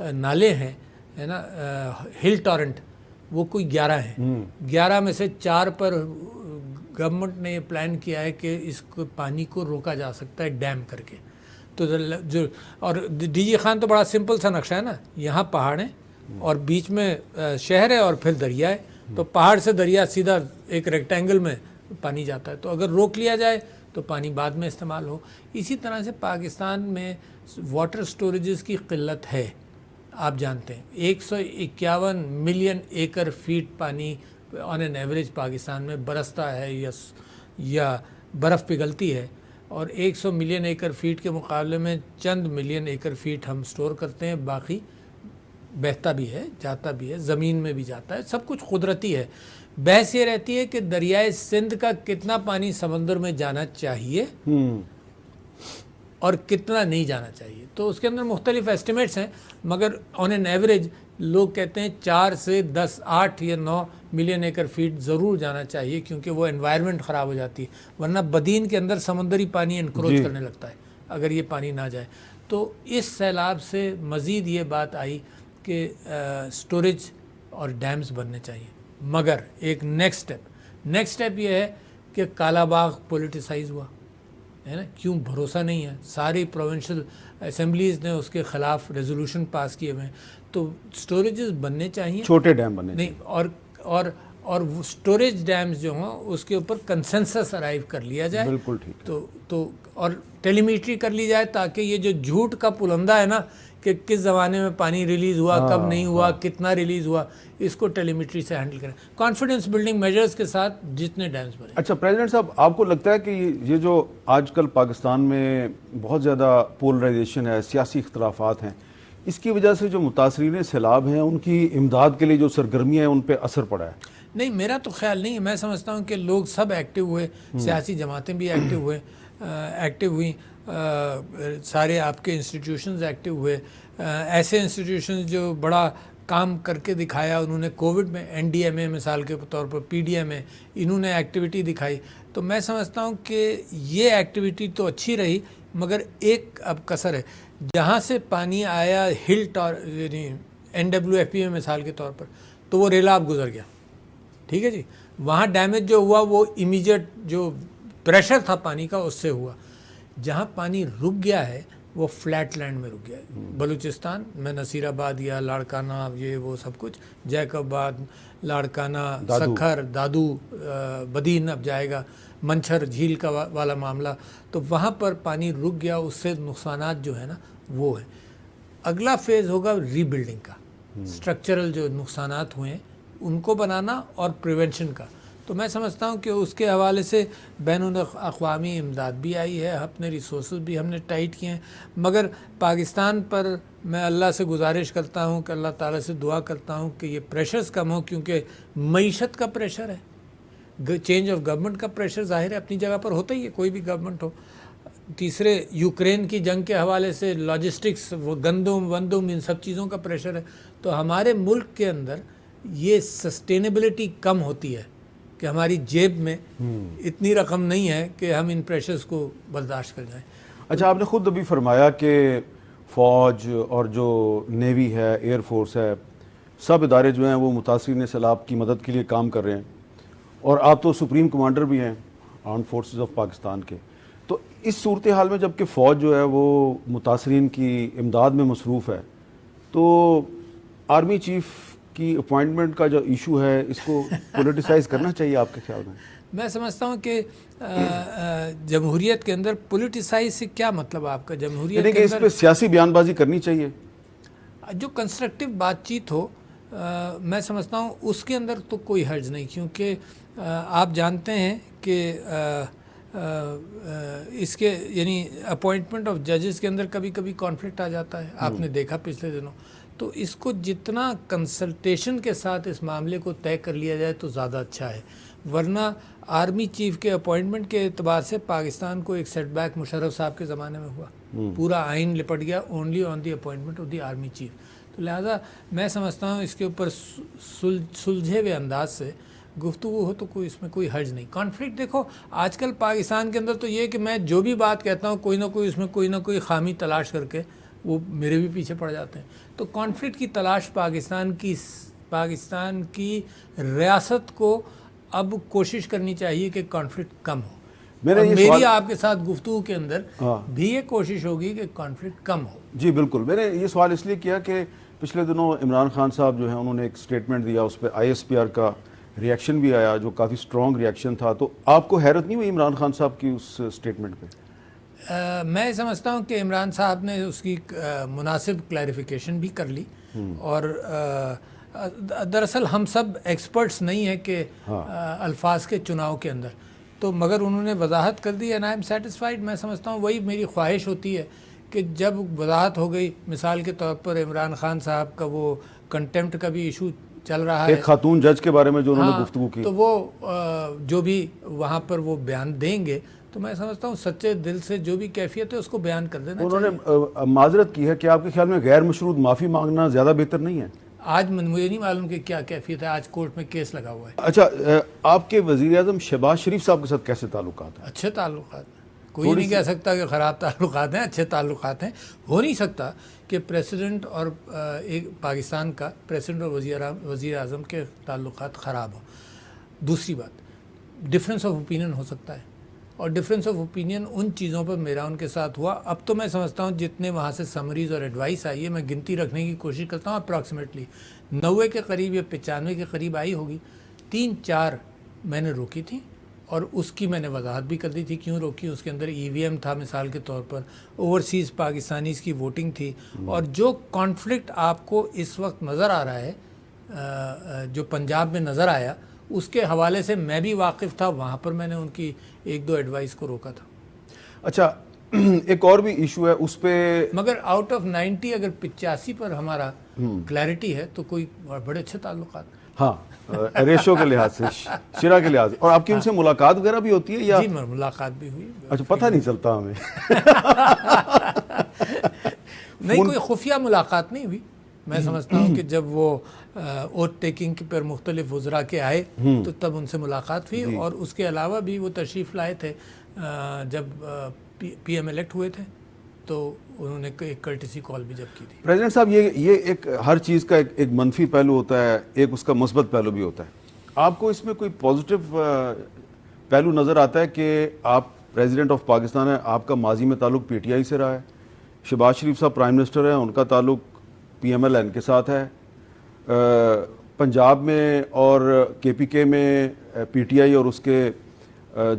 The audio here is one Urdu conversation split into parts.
نالے ہیں ہے نا ہل ٹورنٹ وہ کوئی 11 ہیں 11 میں سے 4 پر گورنمنٹ نے یہ پلان کیا ہے کہ اس کو پانی کو روکا جا سکتا ہے ڈیم کر کے. تو جو اور ڈی جی خان تو بڑا سمپل سا نقشہ ہے نا, یہاں پہاڑ ہیں اور بیچ میں شہر ہے اور پھر دریا ہے, تو پہاڑ سے دریا سیدھا ایک ریکٹینگل میں پانی جاتا ہے. تو اگر روک لیا جائے تو پانی بعد میں استعمال ہو. اسی طرح سے پاکستان میں واٹر سٹوریجز کی قلت ہے, آپ جانتے ہیں 151 ملین ایکر فیٹ پانی آن این ایوریج پاکستان میں برستا ہے یا برف پگھلتی ہے, اور 100 ملین ایکر فیٹ کے مقابلے میں چند ملین ایکر فیٹ ہم سٹور کرتے ہیں, باقی بہتا بھی ہے جاتا بھی ہے, زمین میں بھی جاتا ہے, سب کچھ قدرتی ہے. بحث یہ رہتی ہے کہ دریائے سندھ کا کتنا پانی سمندر میں جانا چاہیے اور کتنا نہیں جانا چاہیے. تو اس کے اندر مختلف ایسٹیمیٹس ہیں, مگر آن این ایوریج لوگ کہتے ہیں 4 سے 10 8 یا 9 ملین ایکر فیٹ ضرور جانا چاہیے, کیونکہ وہ انوائرمنٹ خراب ہو جاتی ہے. ورنہ بدین کے اندر سمندری پانی انکروچ کرنے لگتا ہے اگر یہ پانی نہ جائے. تو اس سیلاب سے مزید یہ بات آئی کہ سٹوریج اور ڈیمز بننے چاہیے. مگر ایک نیکسٹ اسٹیپ یہ ہے کہ کالا باغ پولیٹیسائز ہوا ہے نا, کیوں بھروسہ نہیں ہے. ساری پروونشل اسمبلیز نے اس کے خلاف ریزولوشن پاس کیے ہوئے ہیں. تو سٹوریجز بننے چاہیے, چھوٹے ڈیم بننے نہیں, اور سٹوریج ڈیمز جو ہوں اس کے اوپر کنسنسس ارائیو کر لیا جائے. بالکل ٹھیک. تو اور ٹیلی میٹری کر لی جائے, تاکہ یہ جو جھوٹ کا پلندہ ہے نا کہ کس زمانے میں پانی ریلیز ہوا, کب نہیں ہوا, کتنا ریلیز ہوا, اس کو ٹیلی میٹری سے ہینڈل کریں, کانفیڈنس بلڈنگ میجرز کے ساتھ جتنے ڈیمز بنے. اچھا پریزیڈنٹ صاحب, آپ کو لگتا ہے کہ یہ جو آج کل پاکستان میں بہت زیادہ پولرائزیشن ہے, سیاسی اختلافات ہیں, اس کی وجہ سے جو متاثرین سیلاب ہیں ان کی امداد کے لیے جو سرگرمیاں ہیں ان پہ اثر پڑا ہے؟ نہیں, میرا تو خیال نہیں ہے. میں سمجھتا ہوں کہ لوگ سب ایکٹیو ہوئے, سیاسی جماعتیں بھی ایکٹیو ہوئیں, سارے آپ کے انسٹیٹیوشنز ایکٹیو ہوئے. ایسے انسٹیٹیوشنز جو بڑا کام کر کے دکھایا انہوں نے کووڈ میں, این ڈی ایم اے مثال کے طور پر, پی ڈی ایم اے, انہوں نے ایکٹیویٹی دکھائی. تو میں سمجھتا ہوں کہ یہ ایکٹیویٹی تو اچھی رہی, مگر ایک اب کسر ہے. جہاں سے پانی آیا یعنی این ڈبلیو ایف پی میں مثال کے طور پر, تو وہ ریلاب گزر گیا, ٹھیک ہے جی. وہاں ڈیمیج جو ہوا وہ امیجیٹ جو پریشر تھا پانی کا اس سے ہوا. جہاں پانی رک گیا ہے وہ فلیٹ لینڈ میں رک گیا ہے. بلوچستان میں نصیر آباد یا لاڑکانہ, یہ وہ سب کچھ, جیکب آباد, لاڑکانہ, سکھر, دادو, بدین اب جائے گا, منچھر جھیل کا والا معاملہ, تو وہاں پر پانی رک گیا. اس سے نقصانات جو ہے نا وہ ہے. اگلا فیز ہوگا ری بلڈنگ کا, اسٹرکچرل جو نقصانات ہوئے ہیں ان کو بنانا اور پریونشن کا. تو میں سمجھتا ہوں کہ اس کے حوالے سے بین الاقوامی امداد بھی آئی ہے, اپنے ریسورسز بھی ہم نے ٹائٹ کیے ہیں. مگر پاکستان پر میں اللہ سے گزارش کرتا ہوں کہ اللہ تعالیٰ سے دعا کرتا ہوں کہ یہ پریشرز کم ہوں, کیونکہ معیشت کا پریشر ہے, چینج آف گورنمنٹ کا پریشر ظاہر ہے اپنی جگہ پر ہوتا ہی ہے, کوئی بھی گورنمنٹ ہو. تیسرے یوکرین کی جنگ کے حوالے سے لاجسٹکس, گندم ان سب چیزوں کا پریشر ہے. تو ہمارے ملک کے اندر یہ سسٹینیبلٹی کم ہوتی ہے کہ ہماری جیب میں اتنی رقم نہیں ہے کہ ہم ان پریشرز کو برداشت کر جائیں. اچھا, آپ نے خود ابھی فرمایا کہ فوج اور جو نیوی ہے, ایئر فورس ہے, سب ادارے جو ہیں وہ متاثرین سیلاب کی مدد کے لیے کام کر رہے ہیں, اور آپ تو سپریم کمانڈر بھی ہیں آرمڈ فورسز آف پاکستان کے. تو اس صورتحال میں جب کہ فوج جو ہے وہ متاثرین کی امداد میں مصروف ہے, تو آرمی چیف کی اپوائنٹمنٹ کا جو ایشو ہے اس کو پولیٹیسائز کرنا چاہیے آپ کے خیال میں؟ میں سمجھتا ہوں کہ جمہوریت کے اندر پولیٹیسائز سے کیا مطلب آپ کا؟ جمہوریت کے اندر اس پہ سیاسی بیان بازی کرنی چاہیے, جو کنسٹرکٹیو بات چیت ہو. میں سمجھتا ہوں اس کے اندر تو کوئی حرج نہیں, کیونکہ آپ جانتے ہیں کہ اس کے یعنی اپوائنٹمنٹ آف ججز کے اندر کبھی کبھی کانفلکٹ آ جاتا ہے, آپ نے دیکھا پچھلے دنوں. تو اس کو جتنا کنسلٹیشن کے ساتھ اس معاملے کو طے کر لیا جائے تو زیادہ اچھا ہے. ورنہ آرمی چیف کے اپوائنٹمنٹ کے اعتبار سے پاکستان کو ایک سیٹ بیک مشرف صاحب کے زمانے میں ہوا, پورا آئین لپٹ گیا only on the appointment of the army chief. تو لہٰذا میں سمجھتا ہوں اس کے اوپر سلجھے ہوئے انداز سے گفتگو ہو تو کوئی اس میں کوئی حرج نہیں. کانفلکٹ دیکھو آج کل پاکستان کے اندر تو یہ کہ میں جو بھی بات کہتا ہوں کوئی نہ کوئی اس میں کوئی نہ کوئی خامی تلاش کر کے وہ میرے بھی پیچھے پڑ جاتے ہیں. تو کانفلکٹ کی تلاش پاکستان کی ریاست کو اب کوشش کرنی چاہیے کہ کانفلکٹ کم ہو. میری آپ کے ساتھ گفتگو کے اندر بھی یہ کوشش ہوگی کہ کانفلکٹ کم ہو. جی بالکل. میں نے یہ سوال اس لیے کیا کہ پچھلے دنوں عمران خان صاحب جو ہیں انہوں نے ایک سٹیٹمنٹ دیا, اس پہ ISPR کا ریئیکشن بھی آیا جو کافی سٹرونگ ریئیکشن تھا. تو آپ کو حیرت نہیں ہوئی عمران خان صاحب کی اس سٹیٹمنٹ پہ؟ میں سمجھتا ہوں کہ عمران صاحب نے اس کی مناسب کلیریفیکیشن بھی کر لی, اور دراصل ہم سب ایکسپرٹس نہیں ہیں کہ الفاظ کے چناؤ کے اندر, تو مگر انہوں نے وضاحت کر the and I am satisfied. میں سمجھتا ہوں وہی میری خواہش ہوتی ہے کہ جب وضاحت ہو گئی, مثال کے طور پر عمران خان صاحب کا وہ کنٹیمپٹ کا بھی ایشو چل رہا ہے, ایک خاتون جج کے بارے میں جو انہوں نے گفتگو کی, تو وہ جو بھی وہاں پر وہ بیان دیں گے تو میں سمجھتا ہوں سچے دل سے جو بھی کیفیت ہے اس کو بیان کر دینا چاہیے. انہوں نے معذرت کی ہے کہ آپ کے خیال میں غیر مشروط معافی مانگنا زیادہ بہتر نہیں ہے؟ آج مجھے نہیں معلوم کہ کیا کیفیت ہے, آج کورٹ میں کیس لگا ہوا ہے. اچھا, آپ کے وزیر اعظم شہباز شریف صاحب کے ساتھ کیسے تعلقات ہیں؟ اچھے تعلقات ہیں, کوئی نہیں کہہ سکتا کہ خراب تعلقات ہیں, اچھے تعلقات ہیں. ہو نہیں سکتا کہ پریسیڈنٹ اور ایک پاکستان کا پریسیڈنٹ اور وزیر اعظم کے تعلقات خراب ہوں. دوسری بات, ڈفرینس آف اوپینین ہو سکتا ہے, اور ڈفرینس آف اوپینین ان چیزوں پر میرا ان کے ساتھ ہوا. اب تو میں سمجھتا ہوں جتنے وہاں سے سمریز اور ایڈوائس آئی ہے, میں گنتی رکھنے کی کوشش کرتا ہوں, اپراکسیمیٹلی 90 کے قریب یا 95 کے قریب آئی ہوگی. 3-4 میں نے روکی تھی, اور اس کی میں نے وضاحت بھی کر دی تھی کیوں روکی. اس کے اندر EVM تھا مثال کے طور پر, اوورسیز پاکستانیز کی ووٹنگ تھی, اور جو کانفلکٹ آپ کو اس وقت نظر آ رہا ہے جو پنجاب میں نظر آیا, اس کے حوالے سے میں بھی واقف تھا. وہاں پر میں نے ان کی 1-2 ایڈوائس کو روکا تھا. اچھا, ایک اور بھی ایشو ہے اس پہ, مگر آؤٹ آف 90 اگر 85 پر ہمارا کلیئرٹی ہے تو کوئی بڑے اچھے تعلقات. ہاں, ریشو کے لحاظ سے, شرح کے لحاظ سے. اور آپ کی ان سے ملاقات وغیرہ بھی ہوتی ہے یا؟ جی ملاقات بھی ہوئی. اچھا, پتہ نہیں چلتا ہمیں. نہیں, کوئی خفیہ ملاقات نہیں ہوئی. میں سمجھتا ہوں کہ جب وہ اوتھ ٹیکنگ پر مختلف وزراء کے آئے تو تب ان سے ملاقات ہوئی, اور اس کے علاوہ بھی وہ تشریف لائے تھے جب PM الیکٹ ہوئے تھے, تو انہوں نے ایک کرٹسی کال بھی جب کی تھی. پریزیڈنٹ صاحب, یہ ایک ہر چیز کا ایک منفی پہلو ہوتا ہے, ایک اس کا مثبت پہلو بھی ہوتا ہے. آپ کو اس میں کوئی پازیٹیو پہلو نظر آتا ہے کہ آپ پریزیڈنٹ آف پاکستان ہیں, آپ کا ماضی میں تعلق PTI سے رہا ہے, شہباز شریف صاحب پرائم منسٹر ہیں, ان کا تعلق PMLN کے ساتھ ہے, پنجاب میں اور KPK میں PTI اور اس کے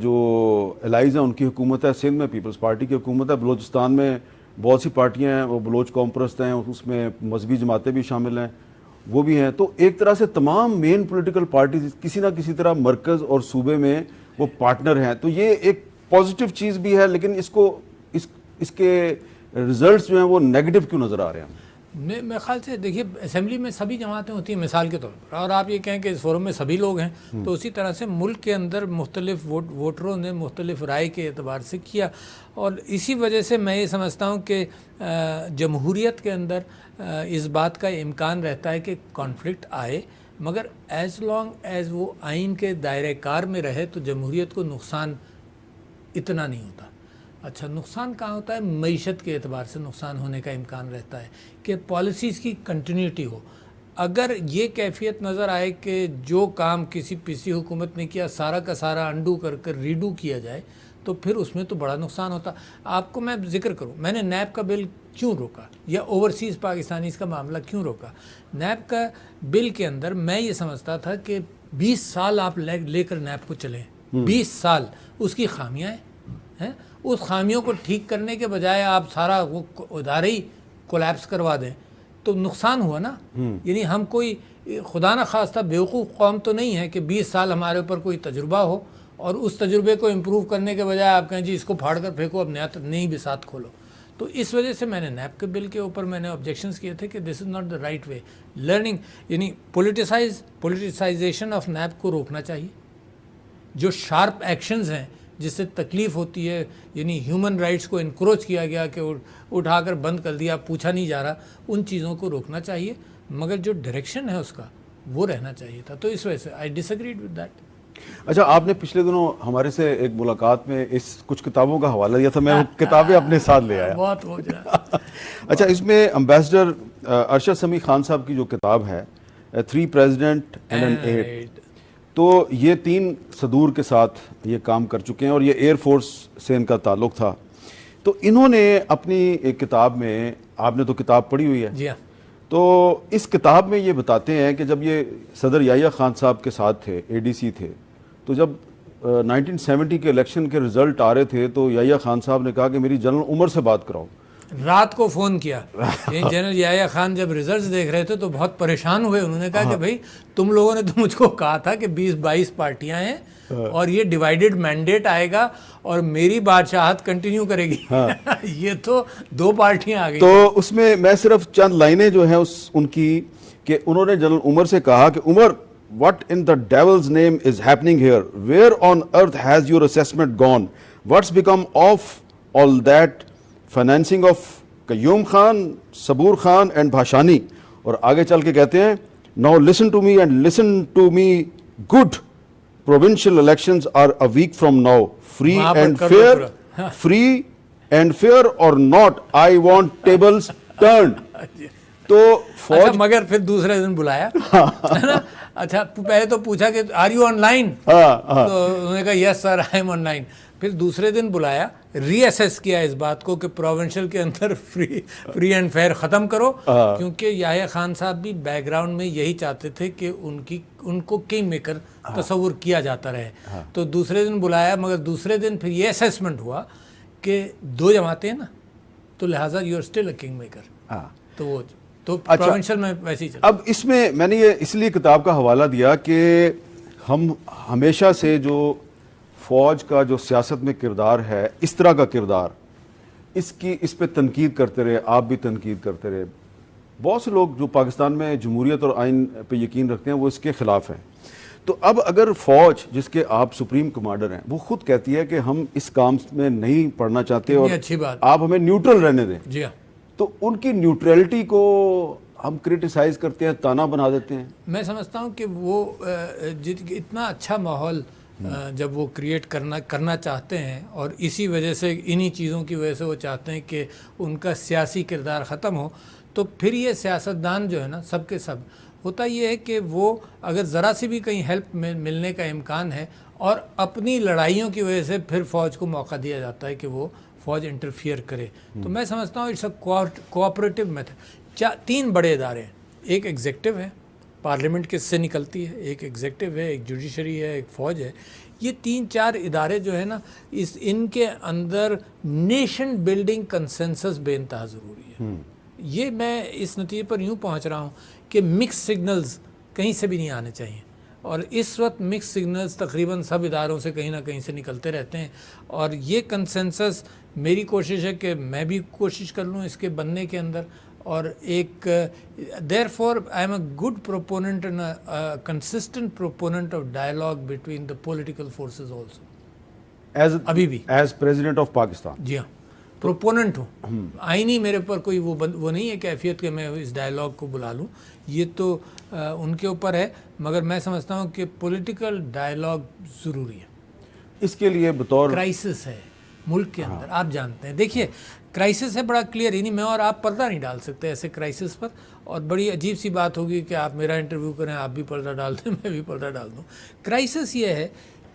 جو الائز ہیں ان کی حکومت ہے, سندھ میں پیپلز پارٹی کی حکومت ہے, بلوچستان میں بہت سی پارٹیاں ہیں, وہ بلوچ قوم پرست ہیں, اس میں مذہبی جماعتیں بھی شامل ہیں, وہ بھی ہیں. تو ایک طرح سے تمام مین پولیٹیکل پارٹیز کسی نہ کسی طرح مرکز اور صوبے میں وہ پارٹنر ہیں. تو یہ ایک پازیٹیو چیز بھی ہے, لیکن اس کو اس کے رزلٹس جو ہیں وہ نیگیٹو کیوں نظر آ رہے ہیں؟ میرے خیال سے دیکھیے, اسمبلی میں سبھی جماعتیں ہوتی ہیں مثال کے طور پر, اور آپ یہ کہیں کہ اس فورم میں سبھی لوگ ہیں, تو اسی طرح سے ملک کے اندر مختلف ووٹروں نے مختلف رائے کے اعتبار سے کیا, اور اسی وجہ سے میں یہ سمجھتا ہوں کہ جمہوریت کے اندر اس بات کا امکان رہتا ہے کہ کانفلکٹ آئے, مگر ایز لانگ ایز وہ آئین کے دائرۂ کار میں رہے تو جمہوریت کو نقصان اتنا نہیں ہوتا. اچھا, نقصان کہاں ہوتا ہے؟ معیشت کے اعتبار سے نقصان ہونے کا امکان رہتا ہے کہ پالیسیز کی کنٹینیوٹی ہو. اگر یہ کیفیت نظر آئے کہ جو کام کسی پچھلی حکومت نے کیا سارا کا سارا انڈو کر ریڈو کیا جائے تو پھر اس میں تو بڑا نقصان ہوتا. آپ کو میں ذکر کروں, میں نے نیب کا بل کیوں روکا یا اوورسیز پاکستانیز کا معاملہ کیوں روکا. نیب کا بل کے اندر میں یہ سمجھتا تھا کہ 20 سال آپ لے کر نیب کو چلیں, 20 سال اس کی خامیاں ہیں, اس خامیوں کو ٹھیک کرنے کے بجائے آپ سارا وہ ادارے ہی کولیپس کروا دیں تو نقصان ہوا نا. یعنی ہم کوئی خدا نہ خواستہ بیوقوف قوم تو نہیں ہے کہ 20 سال ہمارے اوپر کوئی تجربہ ہو اور اس تجربے کو امپروو کرنے کے بجائے آپ کہیں جی اس کو پھاڑ کر پھینکو, اب نئی بساط کھولو. تو اس وجہ سے میں نے نیب کے بل کے اوپر میں نے آبجیکشنز کیے تھے کہ this is not the right way. Learning یعنی پولیٹیسائزیشن آف نیب کو روکنا چاہیے. جو شارپ ایکشنز ہیں جس سے تکلیف ہوتی ہے, یعنی ہیومن رائٹس کو انکروچ کیا گیا کہ اٹھا کر بند کر دیا, پوچھا نہیں جا رہا, ان چیزوں کو روکنا چاہیے, مگر جو ڈائریکشن ہے اس کا وہ رہنا چاہیے تھا. تو اس وجہ سے آئی ڈس ایگریڈ ود دیٹ. اچھا, آپ نے پچھلے دنوں ہمارے سے ایک ملاقات میں کچھ کتابوں کا حوالہ دیا تھا, میں وہ کتابیں اپنے ساتھ لے آیا. بہت ہو جائے. اچھا اس میں امبیسڈر ارشد سمیع خان صاحب کی جو کتاب ہے 3 President and an 8 تو یہ 3 صدور کے ساتھ یہ کام کر چکے ہیں اور یہ ایئر فورس سے ان کا تعلق تھا. تو انہوں نے اپنی ایک کتاب میں, آپ نے تو کتاب پڑھی ہوئی ہے, جی ہاں, تو اس کتاب میں یہ بتاتے ہیں کہ جب یہ صدر یحییٰ خان صاحب کے ساتھ تھے, ADC تھے, تو جب 1970 کے الیکشن کے رزلٹ آ رہے تھے تو یحییٰ خان صاحب نے کہا کہ میری جنرل عمر سے بات کراؤ. رات کو فون کیا. جنرل یحییٰ خان جب ریزلٹس دیکھ رہے تھے تو بہت پریشان ہوئے. انہوں نے کہا کہ بھائی تم لوگوں نے تو مجھ کو کہا تھا کہ 20-22 پارٹیاں ہیں اور یہ ڈیوائیڈڈ مینڈیٹ آئے گا اور میری بادشاہت کنٹینیو کرے گی. یہ تو 2 پارٹیاں آ گئی. تو اس میں میں صرف چند لائنیں جو ہیں ان کی, کہ انہوں نے جنرل عمر سے کہا کہ عمر, what in the devil's name is happening here? Where on earth has your assessment gone? What's become of all that financing of Qayyum Khan, Sabur Khan and Bhashani? اور آگے چل کے کہتے ہیں now listen to me and listen to me good. Provincial elections are a week from now. Free and fair, free and fair or not, I want tables turned. تو اچھا مگر پھر دوسرے دن بلایا ہے نا. اچھا پہلے تو پوچھا کہ آر یو آن لائن, تو انہوں نے کہا یس سر آئی ایم آن لائن. پھر دوسرے دن بلایا, ری اسیس کیا اس بات کو کہ پروونشل کے اندر فری اینڈ فیئر ختم کرو, کیونکہ یحییٰ خان صاحب بھی بیک گراؤنڈ میں یہی چاہتے تھے کہ ان کو کنگ میکر تصور کیا جاتا رہے. تو دوسرے دن بلایا, مگر دوسرے دن پھر یہ اسیسمنٹ ہوا کہ 2 جماعتیں ہیں نا, تو لہٰذا you are still a king maker. تو وہ تو پروونشل میں ویسے ہی چلا. اب اس میں میں نے یہ اس لیے کتاب کا حوالہ دیا کہ ہم ہمیشہ سے جو فوج کا جو سیاست میں کردار ہے, اس طرح کا کردار, اس پہ تنقید کرتے رہے, آپ بھی تنقید کرتے رہے. بہت سے لوگ جو پاکستان میں جمہوریت اور آئین پہ یقین رکھتے ہیں وہ اس کے خلاف ہیں. تو اب اگر فوج جس کے آپ سپریم کمانڈر ہیں وہ خود کہتی ہے کہ ہم اس کام میں نہیں پڑھنا چاہتے اور اچھی بات, آپ ہمیں نیوٹرل رہنے دیں, جی ہاں, تو ان کی نیوٹرلٹی کو ہم کرٹیسائز کرتے ہیں, تانا بنا دیتے ہیں. میں سمجھتا ہوں کہ وہ اتنا اچھا ماحول جب وہ کریٹ کرنا چاہتے ہیں, اور اسی وجہ سے انہی چیزوں کی وجہ سے وہ چاہتے ہیں کہ ان کا سیاسی کردار ختم ہو, تو پھر یہ سیاستدان جو ہے نا سب کے سب, ہوتا یہ ہے کہ وہ اگر ذرا سی بھی کہیں ہیلپ ملنے کا امکان ہے, اور اپنی لڑائیوں کی وجہ سے پھر فوج کو موقع دیا جاتا ہے کہ وہ فوج انٹرفیئر کرے. تو میں سمجھتا ہوں اٹس اے کوآپریٹو میتھڈ. 3 بڑے ادارے ہیں, ایک ایگزیکٹو ہے, پارلیمنٹ کس سے نکلتی ہے, ایک ایگزیکٹو ہے, ایک جوڈیشری ہے, ایک فوج ہے. یہ 3-4 ادارے جو ہے نا, ان کے اندر نیشن بلڈنگ کنسنسس بے انتہا ضروری ہے. یہ میں اس نتیجے پر یوں پہنچ رہا ہوں کہ مکس سگنلز کہیں سے بھی نہیں آنے چاہیے, اور اس وقت مکس سگنلز تقریباً سب اداروں سے کہیں نہ کہیں سے نکلتے رہتے ہیں. اور یہ کنسنسس میری کوشش ہے کہ میں بھی کوشش کر لوں اس کے بننے کے اندر, اور ایک therefore I am a good proponent and consistent proponent of dialogue between the political forces also. ابھی بھی ایز پریزیڈنٹ آف پاکستان, جی ہاں, پروپوننٹ ہوں. آئینی میرے پر کوئی وہ نہیں ہے کیفیت کہ میں اس ڈائلاگ کو بلا لوں, یہ تو ان کے اوپر ہے, مگر میں سمجھتا ہوں کہ پولیٹیکل ڈائلاگ ضروری ہے. اس کے لیے بطور کرائسس ہے ملک کے اندر, آپ جانتے ہیں. دیکھیے کرائسس ہے بڑا کلیئر, ہی نہیں میں اور آپ پردہ نہیں ڈال سکتے ایسے کرائسس پر, اور بڑی عجیب سی بات ہوگی کہ آپ میرا انٹرویو کریں, آپ بھی پردہ ڈال دیں, میں بھی پردہ ڈال دوں. کرائسس یہ ہے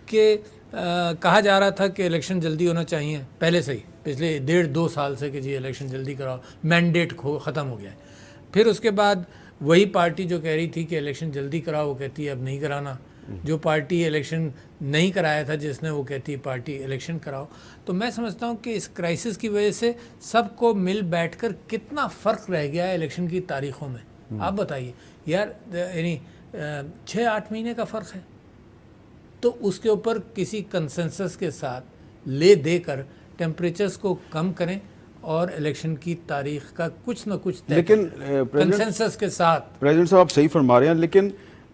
کہ کہا جا رہا تھا کہ الیکشن جلدی ہونا چاہیے پہلے سے ہی, پچھلے 1.5-2 سال سے کہ جی الیکشن جلدی کراؤ, مینڈیٹ ختم ہو گیا ہے. پھر اس کے بعد وہی پارٹی جو کہہ رہی تھی کہ الیکشن جلدی کراؤ وہ کہتی ہے اب نہیں کرانا, جو پارٹی الیکشن نہیں کرایا تھا جس نے وہ کہتی ہے پارٹی الیکشن کراؤ. تو میں سمجھتا ہوں کہ اس کرائسس کی وجہ سے سب کو مل بیٹھ کر کتنا فرق رہ گیا ہے الیکشن کی تاریخوں میں. آپ بتائیے یار, یعنی 6-8 مہینے کا فرق ہے, تو اس کے اوپر کسی کنسنسس کے ساتھ لے دے کر ٹیمپریچرز کو کم کریں اور الیکشن کی تاریخ کا کچھ نہ کچھ لیکن کنسنسس کے ساتھ. پریزیڈنٹ صاحب آپ صحیح فرما رہے ہیں, لیکن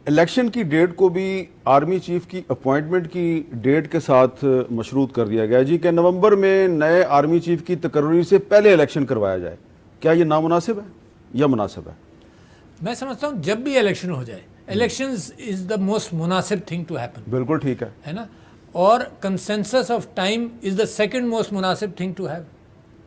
الیکشن کی ڈیٹ کو بھی آرمی چیف کی اپوائنٹمنٹ کی ڈیٹ کے ساتھ مشروط کر دیا گیا جی کہ نومبر میں نئے آرمی چیف کی تقرری سے پہلے الیکشن کروایا جائے. کیا یہ نامناسب ہے یا مناسب ہے؟ میں سمجھتا ہوں جب بھی الیکشن ہو جائے, الیکشنز از دا موسٹ مناسب تھنگ ٹو ہیپن. بالکل ٹھیک ہے نا, اور consensus of time is the second most مناسب تھنگ ٹو ہیو.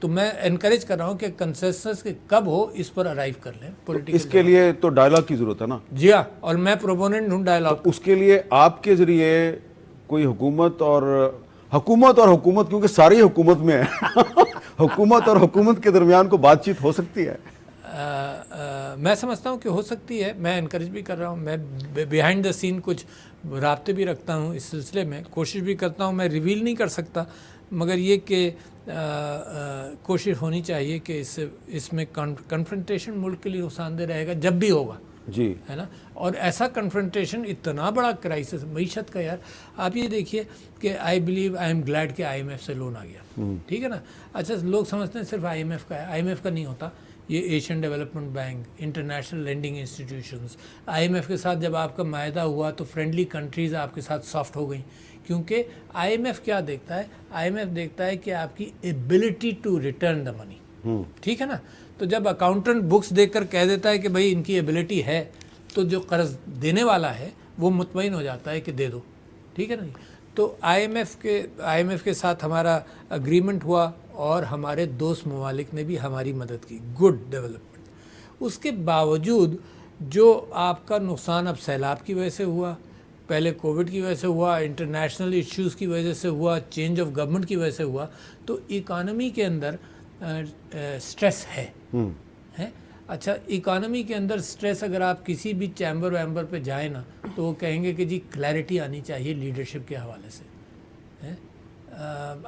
تو میں انکریج کر رہا ہوں کہ کنسنسس کہ کب ہو اس پر ارائیو کر لیں پولیٹیکل. اس کے لیے تو ڈائلاگ کی ضرورت ہے نا. جی ہاں, اور میں پروپوننٹ ہوں ڈائلاگ. اس کے لیے آپ کے ذریعے کوئی حکومت اور حکومت کیونکہ ساری حکومت میں ہے حکومت اور حکومت کے درمیان کو بات چیت ہو سکتی ہے؟ میں سمجھتا ہوں کہ ہو سکتی ہے. میں انکریج بھی کر رہا ہوں. میں بیہائنڈ دا سین کچھ رابطے بھی رکھتا ہوں اس سلسلے میں, کوشش بھی کرتا ہوں. میں ریویل نہیں کر سکتا, مگر یہ کہ کوشش ہونی چاہیے کہ اس میں کنفرنٹیشن ملک کے لیے نقصان دہ رہے گا جب بھی ہوگا, جی ہے نا. اور ایسا کنفرنٹیشن اتنا بڑا کرائسس معیشت کا, یار آپ یہ دیکھیے کہ آئی ایم گلیڈ کہ IMF سے لون آ گیا, ٹھیک ہے نا. اچھا, لوگ سمجھتے ہیں صرف IMF کا ہے. IMF کا نہیں ہوتا, یہ Asian development bank, international lending institutions. IMF کے ساتھ جب آپ کا معاہدہ ہوا تو فرینڈلی کنٹریز آپ کے ساتھ سافٹ ہو گئیں, کیونکہ IMF کیا دیکھتا ہے, IMF دیکھتا ہے کہ آپ کی ایبلٹی ٹو ریٹرن دا منی, ٹھیک ہے نا. تو جب اکاؤنٹنٹ بکس دیکھ کر کہہ دیتا ہے کہ بھائی ان کی ایبلٹی ہے, تو جو قرض دینے والا ہے وہ مطمئن ہو جاتا ہے کہ دے دو, ٹھیک ہے نا. تو IMF کے ساتھ ہمارا اگریمنٹ ہوا اور ہمارے دوست ممالک نے بھی ہماری مدد کی, گڈ ڈیولپمنٹ. اس کے باوجود جو آپ کا نقصان اب سیلاب کی وجہ سے ہوا, پہلے کووڈ کی وجہ سے ہوا, انٹرنیشنل ایشوز کی وجہ سے ہوا, چینج آف گورنمنٹ کی وجہ سے ہوا, تو اکانومی کے اندر سٹریس ہے. اچھا, اکانومی کے اندر سٹریس اگر آپ کسی بھی چیمبر ویمبر پہ جائیں نا, تو وہ کہیں گے کہ جی کلیئرٹی آنی چاہیے لیڈرشپ کے حوالے سے.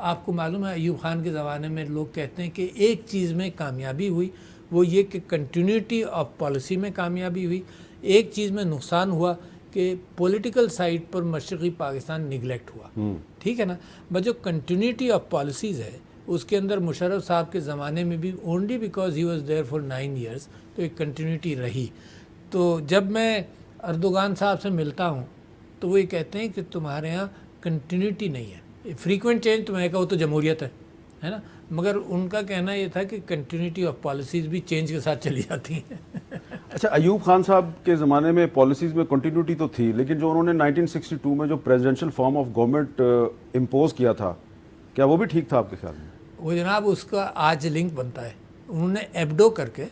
آپ کو معلوم ہے ایوب خان کے زمانے میں لوگ کہتے ہیں کہ ایک چیز میں کامیابی ہوئی, وہ یہ کہ کنٹینیوٹی آف پالیسی میں کامیابی ہوئی. ایک چیز میں نقصان ہوا کہ پولیٹیکل سائڈ پر مشرقی پاکستان نگلیکٹ ہوا, ٹھیک ہے نا. بس جو کنٹینیوٹی آف پالیسیز ہے اس کے اندر مشرف صاحب کے زمانے میں بھی only because he was there for 9 years تو ایک کنٹینیوٹی رہی. تو جب میں اردوغان صاحب سے ملتا ہوں تو وہ یہ کہتے ہیں کہ تمہارے ہاں کنٹینیوٹی نہیں ہے, فریکوینٹ چینج. تو میں کہا وہ تو جمہوریت ہے نا, مگر ان کا کہنا یہ تھا کہ کنٹینیوٹی آف پالیسیز بھی چینج کے ساتھ چلی جاتی ہیں. اچھا, ایوب خان صاحب کے زمانے میں پالیسیز میں کنٹینیوٹی تو تھی, لیکن جو انہوں نے 1962 میں جو presidential form of government impose کیا تھا, کیا وہ بھی ٹھیک تھا آپ کے خیال میں؟ وہ جناب اس کا آج لنک بنتا ہے. انہوں نے ایبڈو کر کے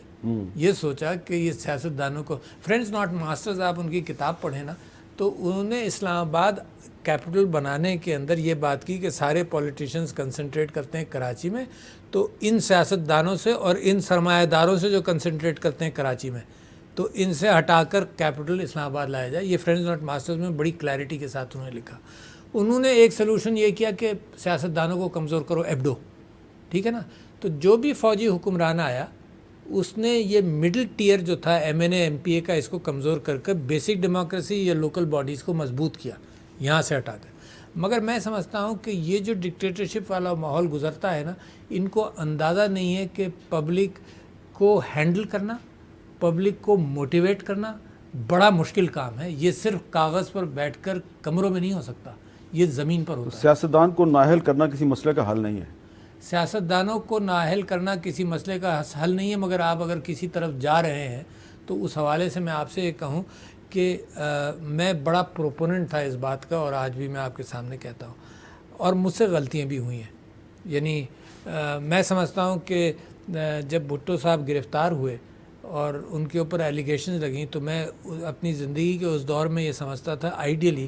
یہ سوچا کہ یہ سیاستدانوں کو, فرینڈز ناٹ ماسٹرز, آپ ان کی کتاب پڑھیں نا, تو انہوں نے اسلام آباد کیپٹل بنانے کے اندر یہ بات کی کہ سارے پولیٹیشنز کنسنٹریٹ کرتے ہیں کراچی میں, تو ان سیاستدانوں سے اور ان سرمایہ داروں سے جو کنسنٹریٹ کرتے ہیں کراچی میں, تو ان سے ہٹا کر کیپٹل اسلام آباد لایا جائے. یہ فرینڈز ناٹ ماسٹرز میں بڑی کلیئرٹی کے ساتھ انہوں نے لکھا. انہوں نے ایک سلوشن یہ کیا کہ سیاستدانوں کو کمزور کرو, ایبڈو, ٹھیک ہے نا. تو جو بھی فوجی حکمران آیا اس نے یہ مڈل ٹیئر جو تھا MNA MPA کا, اس کو کمزور کر کر بیسک ڈیموکریسی یا لوکل باڈیز کو مضبوط کیا یہاں سے ہٹا کر. مگر میں سمجھتا ہوں کہ یہ جو ڈکٹیٹرشپ والا ماحول گزرتا ہے نا, ان کو اندازہ نہیں ہے کہ پبلک کو ہینڈل کرنا, پبلک کو موٹیویٹ کرنا بڑا مشکل کام ہے. یہ صرف کاغذ پر بیٹھ کر کمروں میں نہیں ہو سکتا, یہ زمین پر ہوتا ہے. سیاستدان کو نااہل کرنا کسی مسئلے کا حل نہیں ہے. سیاستدانوں کو نااہل کرنا کسی مسئلے کا حل نہیں ہے, مگر آپ اگر کسی طرف جا رہے ہیں تو اس حوالے سے میں آپ سے یہ کہوں کہ میں بڑا پروپوننٹ تھا اس بات کا, اور آج بھی میں آپ کے سامنے کہتا ہوں, اور مجھ سے غلطیاں بھی ہوئی ہیں. یعنی میں سمجھتا ہوں کہ جب بھٹو صاحب گرفتار ہوئے اور ان کے اوپر ایلیگیشنز لگیں, تو میں اپنی زندگی کے اس دور میں یہ سمجھتا تھا آئیڈیلی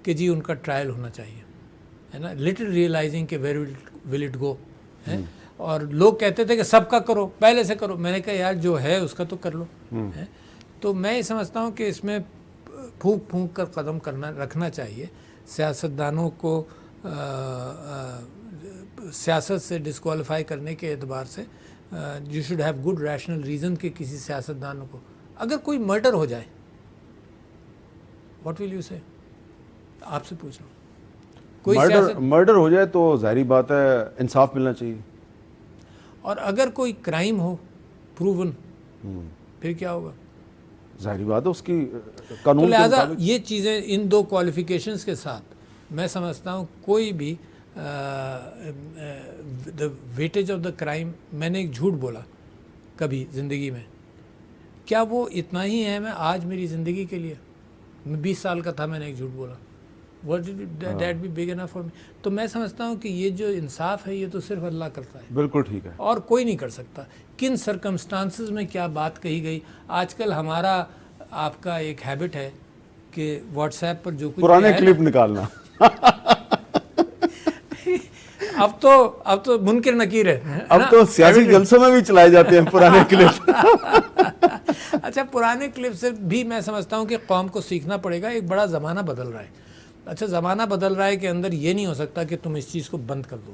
کہ جی ان کا ٹرائل ہونا چاہیے, ہے نا, لٹل ریئلائزنگ کہ ویئر ول اٹ گو. اور لوگ کہتے تھے کہ سب کا کرو, پہلے سے کرو. میں نے کہا یار جو ہے اس کا تو کر لو. تو میں یہ سمجھتا ہوں کہ اس میں پھونک پھونک کر قدم رکھنا چاہیے. سیاستدانوں کو سیاست سے ڈسکوالیفائی کرنے کے اعتبار سے you should have good rational reason کہ کسی سیاستدانوں کو اگر کوئی مرڈر ہو جائے, واٹ ول یو سے, آپ سے پوچھ رہا ہوں. مرڈر ہو جائے تو ظاہری بات ہے انصاف ملنا چاہیے. اور اگر کوئی کرائم ہو پروون, پھر کیا ہوگا؟ ظاہری بات ہے اس کی قانون. تو لہٰذا یہ چیزیں ان دو کوالیفیکیشنز کے ساتھ میں سمجھتا ہوں کوئی بھی دا ویٹیج آف دا کرائم. میں نے ایک جھوٹ بولا کبھی زندگی میں, کیا وہ اتنا ہی ہے؟ میں آج میری زندگی کے لیے, میں 20 سال کا تھا, میں نے ایک جھوٹ بولا, What that be big enough for me? تو میں سمجھتا ہوں کہ یہ جو انصاف ہے یہ تو صرف اللہ کرتا ہے, بالکل ٹھیک ہے, اور کوئی نہیں کر سکتا. کن سرکمسٹانسز میں کیا بات کہی گئی. آج کل ہمارا آپ کا ایک ہیبٹ ہے کہ واٹس ایپ پر جو کچھ پرانے کلپ نکالنا. اب تو منکر نکیر ہے, اب تو سیاسی جلسوں میں بھی چلائے جاتے ہیں پرانے کلپ. اچھا, پرانے کلپ سے بھی میں سمجھتا ہوں کہ قوم کو سیکھنا پڑے گا. ایک بڑا زمانہ بدل رہا ہے. اچھا, زمانہ بدل رہا ہے کہ اندر یہ نہیں ہو سکتا کہ تم اس چیز کو بند کر دو,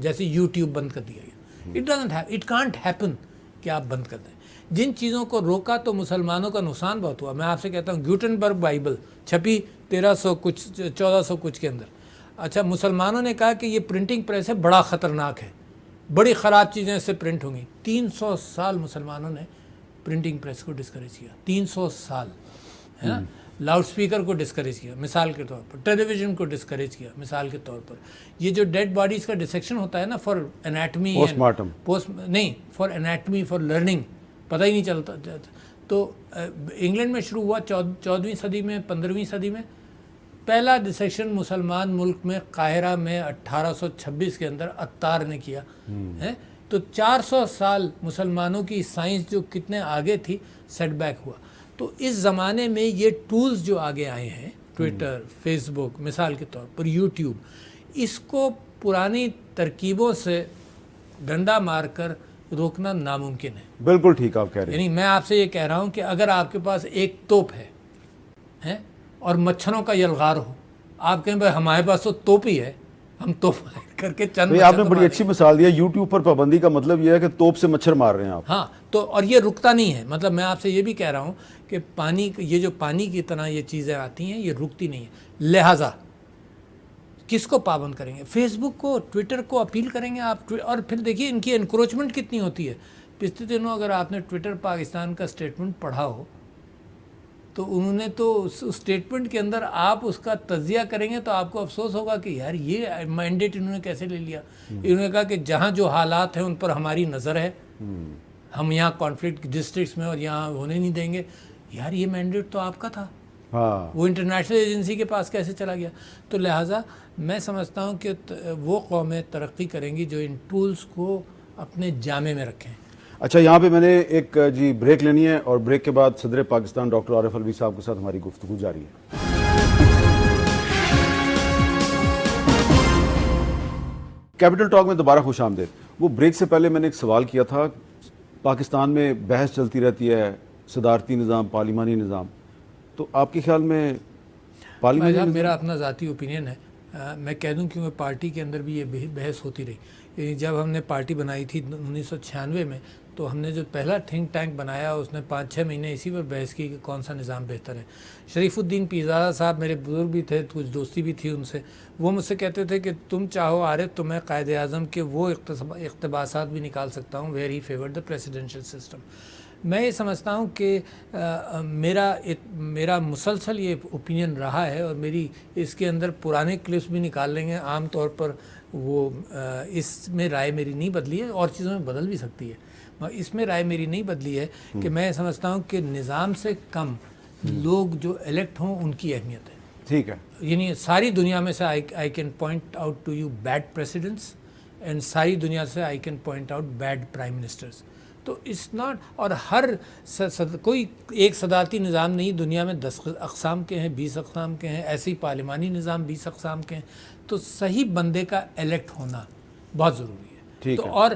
جیسے یوٹیوب بند کر دیا گیا. اٹ کانٹ ہیپن کہ آپ بند کر دیں. جن چیزوں کو روکا تو مسلمانوں کا نقصان بہت ہوا. میں آپ سے کہتا ہوں گوٹنبرگ بائبل چھپی 1400 کچھ کے اندر. اچھا, مسلمانوں نے کہا کہ یہ پرنٹنگ پریس ہے, بڑا خطرناک ہے, بڑی خراب چیزیں اس سے پرنٹ ہوں گی. 300 سال مسلمانوں نے پرنٹنگ پریس کو ڈسکریج کیا. 300 سال ہے نا. لاؤڈ سپیکر کو ڈسکریج کیا مثال کے طور پر, ٹیلی ویژن کو ڈسکریج کیا مثال کے طور پر. یہ جو ڈیڈ باڈیز کا ڈسیکشن ہوتا ہے نا, فار انیٹمی, نہیں فار انیٹمی, فار لرننگ, پتہ ہی نہیں چلتا. تو انگلینڈ میں شروع ہوا 14ویں صدی میں, 15ویں صدی میں. پہلا ڈسیکشن مسلمان ملک میں قاہرہ میں 1826 کے اندر عطار نے کیا ہے. تو 400 سال مسلمانوں کی سائنس جو کتنے آگے تھی سیٹ بیک ہوا. تو اس زمانے میں یہ ٹولز جو آگے آئے ہیں, ٹویٹر, فیس بک مثال کے طور پر, یوٹیوب, اس کو پرانی ترکیبوں سے ڈنڈا مار کر روکنا ناممکن ہے. بالکل ٹھیک آپ کہہ رہے ہیں. یعنی میں آپ سے یہ کہہ رہا ہوں کہ اگر آپ کے پاس ایک توپ ہے اور مچھروں کا یلغار ہو, آپ کہیں بھائی ہمارے پاس تو توپ ہی ہے, ہم توپ کر کے چند. آپ نے بڑی اچھی مثال دیا. یوٹیوب پر پابندی کا مطلب یہ ہے کہ توپ سے مچھر مار رہے ہیں آپ. ہاں, تو اور یہ رکتا نہیں ہے. مطلب میں آپ سے یہ بھی کہہ رہا ہوں کہ پانی, یہ جو پانی کی طرح یہ چیزیں آتی ہیں یہ رکتی نہیں ہیں. لہٰذا کس کو پابند کریں گے؟ فیس بک کو, ٹویٹر کو اپیل کریں گے آپ. اور پھر دیکھیے ان کی انکروچمنٹ کتنی ہوتی ہے. پچھلے دنوں اگر آپ نے ٹویٹر پاکستان کا اسٹیٹمنٹ پڑھا ہو تو انہوں نے تو اس اسٹیٹمنٹ کے اندر آپ اس کا تجزیہ کریں گے تو آپ کو افسوس ہوگا کہ یار یہ مینڈیٹ انہوں نے کیسے لے لیا. انہوں نے کہا کہ جہاں جو حالات ہیں ان پر ہماری نظر ہے, ہم یہاں کانفلکٹ ڈسٹرکٹس میں اور یہاں ہونے نہیں دیں گے. یار یہ مینڈیٹ تو آپ کا تھا, وہ انٹرنیشنل ایجنسی کے پاس کیسے چلا گیا؟ تو لہٰذا میں سمجھتا ہوں کہ وہ قومیں ترقی کریں گی جو ان ٹولز کو اپنے جامے میں رکھیں. اچھا, یہاں پہ میں نے ایک بریک لینی ہے اور بریک کے بعد صدر پاکستان ڈاکٹر عارف الوی صاحب کے ساتھ ہماری گفتگو جاری ہے. کیپٹل ٹاک میں دوبارہ خوش آمدید. وہ بریک سے پہلے میں نے ایک سوال کیا تھا, پاکستان میں بحث چلتی رہتی ہے صدارتی نظام, پارلیمانی نظام, تو آپ کے خیال میں پارلیمانی؟ میرا اپنا ذاتی اوپینین ہے. میں کہہ دوں کیونکہ پارٹی کے اندر بھی یہ بحث ہوتی رہی. جب ہم نے پارٹی بنائی تھی 1996 میں, تو ہم نے جو پہلا تھنک ٹینک بنایا اس نے 5-6 مہینے اسی پر بحث کی کہ کون سا نظام بہتر ہے. شریف الدین پیرزادہ صاحب میرے بزرگ بھی تھے, کچھ دوستی بھی تھی ان سے. وہ مجھ سے کہتے تھے کہ تم چاہو عارف تو میں قائد اعظم کے وہ اقتباسات بھی نکال سکتا ہوں where he favoured the presidential system. میں یہ سمجھتا ہوں کہ میرا مسلسل یہ اوپینین رہا ہے, اور میری اس کے اندر پرانے کلپس بھی نکال لیں گے. عام طور پر وہ اس میں رائے میری نہیں بدلی ہے, اور چیزوں میں بدل بھی سکتی ہے. اس میں رائے میری نہیں بدلی ہے کہ میں سمجھتا ہوں کہ نظام سے کم لوگ جو الیکٹ ہوں ان کی اہمیت ہے. ٹھیک ہے. یعنی ساری دنیا میں سے I can point out to you bad presidents, and ساری دنیا سے I can point out bad prime ministers. تو اٹس ناٹ, اور ہر کوئی ایک صدارتی نظام نہیں, دنیا میں 10 اقسام کے ہیں, 20 اقسام کے ہیں. ایسے ہی پارلیمانی نظام 20 اقسام کے ہیں. تو صحیح بندے کا الیکٹ ہونا بہت ضروری ہے. تو اور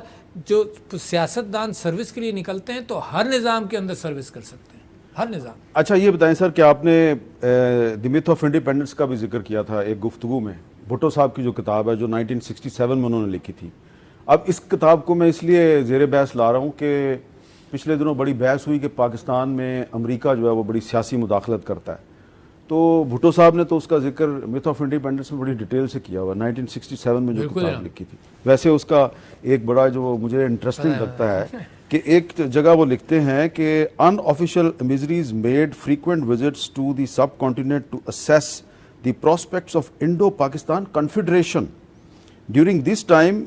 جو سیاستدان سروس کے لیے نکلتے ہیں تو ہر نظام کے اندر سروس کر سکتے ہیں, ہر نظام. اچھا یہ بتائیں سر کہ آپ نے دی میتھ آف انڈیپینڈنس کا بھی ذکر کیا تھا ایک گفتگو میں. بھٹو صاحب کی جو کتاب ہے جو 1967 میں انہوں نے لکھی تھی. اب اس کتاب کو میں اس لیے زیر بحث لا رہا ہوں کہ پچھلے دنوں بڑی بحث ہوئی کہ پاکستان میں امریکہ جو ہے وہ بڑی سیاسی مداخلت کرتا ہے. تو بھٹو صاحب نے تو اس کا ذکر میتھ آف انڈیپینڈنس میں بڑی ڈیٹیل سے کیا ہوا, 1967 میں جو کتاب لکھی تھی. ویسے اس کا ایک بڑا جو مجھے انٹرسٹنگ لگتا ہے کہ ایک جگہ وہ لکھتے ہیں کہ in official embassies made frequent visits to the subcontinent to assess the prospects of Indo Pakistan confederation. During this time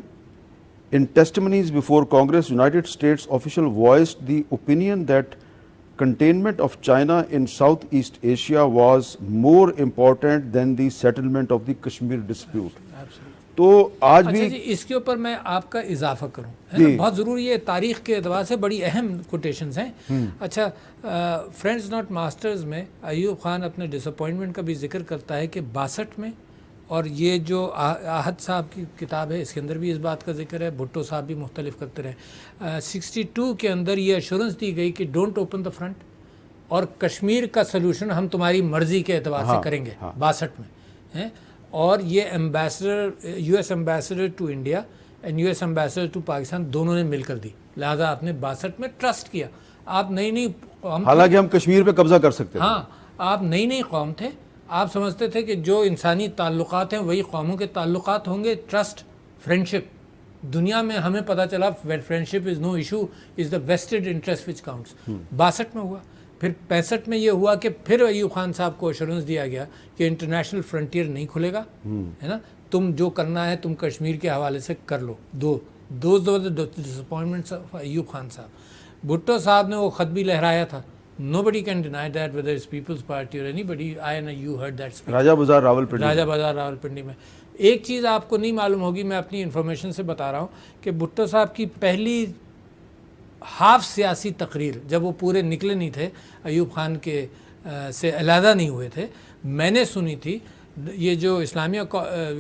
in testimonies before Congress, United States official voiced the opinion that containment of China in Southeast Asia was more important than the settlement of the Kashmir dispute. تو آج بھی اچھا جی اس کے اوپر میں آپ کا اضافہ کروں ہے نا بہت ضروری ہے تاریخ کے اعتبار سے بڑی اہم کوٹیشنز ہیں. اچھا فرینڈز ناٹ ماسٹرز میں ایوب خان اپنے ڈس اپوائنٹمنٹ کا بھی ذکر کرتا ہے کہ 62 میں اور یہ جو آحد صاحب کی کتاب ہے اس کے اندر بھی اس بات کا ذکر ہے, بھٹو صاحب بھی مختلف کرتے رہے. 62 کے اندر یہ ایشورنس دی گئی کہ ڈونٹ اوپن دا فرنٹ اور کشمیر کا سلوشن ہم تمہاری مرضی کے اعتبار سے کریں گے 62 میں ہیں. اور یہ ambassador U S ambassador to India and U S ambassador to Pakistan دونوں نے مل کر دی, لہٰذا آپ نے 62 میں ٹرسٹ کیا. آپ نئی قوم, حالانکہ ہم کشمیر پہ قبضہ کر سکتے ہیں. ہاں آپ نئی قوم تھے, آپ سمجھتے تھے کہ جو انسانی تعلقات ہیں وہی قوموں کے تعلقات ہوں گے. ٹرسٹ, فرینڈشپ, دنیا میں ہمیں پتہ چلا friendship is no issue, is the vested interest which counts. 62 میں ہوا. پھر 65 میں یہ ہوا کہ پھر ایوب خان صاحب کو ایشورنس دیا گیا کہ انٹرنیشنل فرنٹیئر نہیں کھلے گا, ہے نا, تم جو کرنا ہے تم کشمیر کے حوالے سے کر لو. Those disappointments of Ayub Khan صاحب. بھٹو صاحب نے وہ خط بھی لہرایا تھا. Nobody can deny that whether it's People's Party or anybody. I know you heard that speech. راجہ بازار راولپنڈی. راجہ بازار راولپنڈی میں. ایک چیز آپ کو نہیں معلوم ہوگی, میں اپنی انفارمیشن سے بتا رہا ہوں کہ بھٹو صاحب کی پہلی ہاف سیاسی تقریر جب وہ پورے نکلے نہیں تھے, ایوب خان کے سے علیحدہ نہیں ہوئے تھے, میں نے سنی تھی. یہ جو اسلامیہ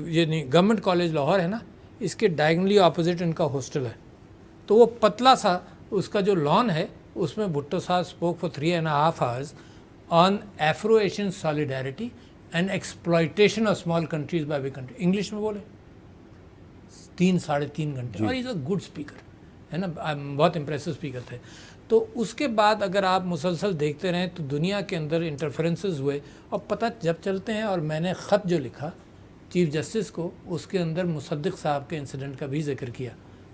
یہ گورنمنٹ کالج لاہور ہے نا, اس کے ڈائگنلی اپوزٹ ان کا ہاسٹل ہے. تو وہ پتلا سا اس کا جو لان ہے اس میں بھٹو صاحب spoke for 3.5 hours on ایفرو Asian solidarity and exploitation of small countries by big country. English میں بولے 3-3.5 گھنٹے. اور از اے گڈ اسپیکر ہے نا, بہت امپریسو اسپیکر تھے. تو اس کے بعد اگر آپ مسلسل دیکھتے رہیں تو دنیا کے اندر انٹرفرنسز ہوئے اور پتہ جب چلتے ہیں. اور میں نے خط جو لکھا چیف جسٹس کو, اس کے اندر مصدق صاحب کے انسیڈنٹ کا بھی ذکر کیا